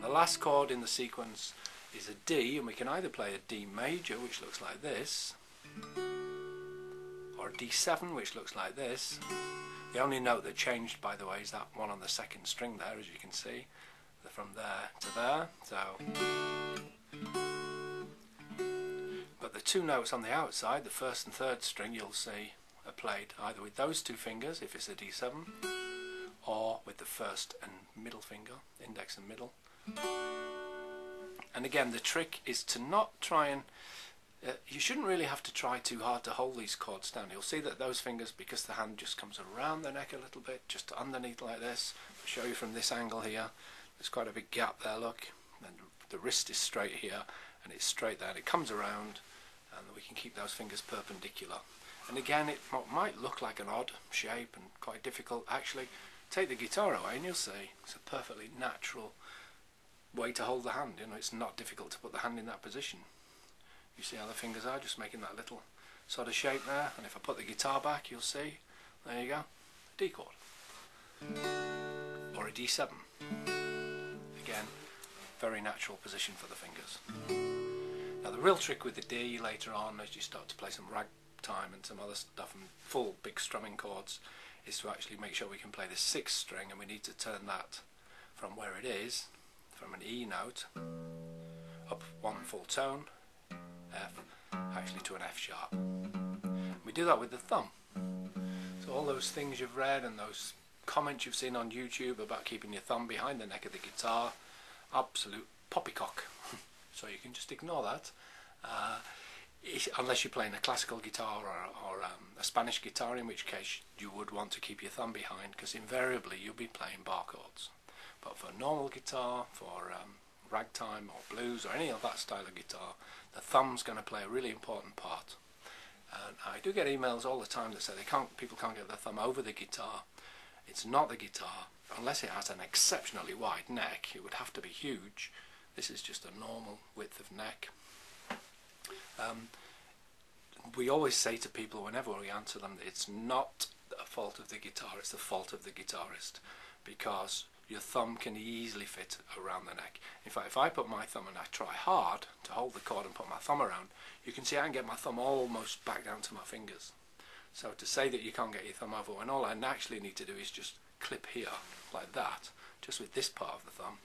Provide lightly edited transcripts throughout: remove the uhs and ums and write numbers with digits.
the last chord in the sequence is a D, and we can either play a D major, which looks like this, or a D7, which looks like this. The only note that changed, by the way, is that one on the second string there, as you can see, from there to there. But the two notes on the outside, the first and third string, you'll see are played either with those two fingers, if it's a D7, or with the first and middle finger, index and middle. And again, the trick is to not try and you shouldn't really have to try too hard to hold these chords down. You'll see that those fingers, because the hand just comes around the neck a little bit, just underneath like this. I'll show you from this angle here. There's quite a big gap there, look. And the wrist is straight here, and it's straight there, and it comes around, and we can keep those fingers perpendicular. And again, it might look like an odd shape and quite difficult. Actually, take the guitar away and you'll see it's a perfectly natural way to hold the hand. You know, it's not difficult to put the hand in that position. You see how the fingers are just making that little sort of shape there, and if I put the guitar back, you'll see, there you go, a D chord or a D7. Again, very natural position for the fingers. Now the real trick with the D later on, as you start to play some ragtime and some other stuff and full big strumming chords, is to actually make sure we can play the sixth string, and we need to turn that from where it is, from an E note, up one full tone, F, actually to an F sharp. We do that with the thumb. So all those things you've read and those comments you've seen on YouTube about keeping your thumb behind the neck of the guitar, absolute poppycock. So you can just ignore that. Unless you're playing a classical guitar or a Spanish guitar, in which case you would want to keep your thumb behind, because invariably you'll be playing bar chords. But for normal guitar, for ragtime or blues or any of that style of guitar, the thumb's going to play a really important part. And I do get emails all the time that say people can't get their thumb over the guitar. It's not the guitar, unless it has an exceptionally wide neck. It would have to be huge. This is just a normal width of neck. We always say to people whenever we answer them that it's not a fault of the guitar, it's the fault of the guitarist, because your thumb can easily fit around the neck. In fact, if I put my thumb and I try hard to hold the chord and put my thumb around, you can see I can get my thumb almost back down to my fingers. So to say that you can't get your thumb over, when all I actually need to do is just clip here, like that, just with this part of the thumb.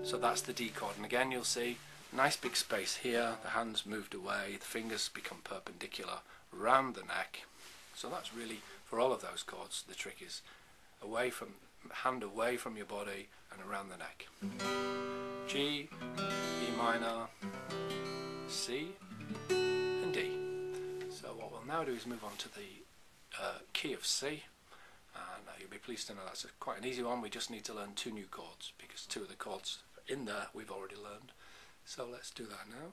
So that's the D chord, and again you'll see nice big space here, the hand's moved away, the fingers become perpendicular around the neck. So that's really, for all of those chords, the trick is hand away from your body and around the neck. G, E minor, C and D. So what we'll now do is move on to the key of C, and you'll be pleased to know that's quite an easy one. We just need to learn two new chords, because two of the chords in there we've already learned. So let's do that now.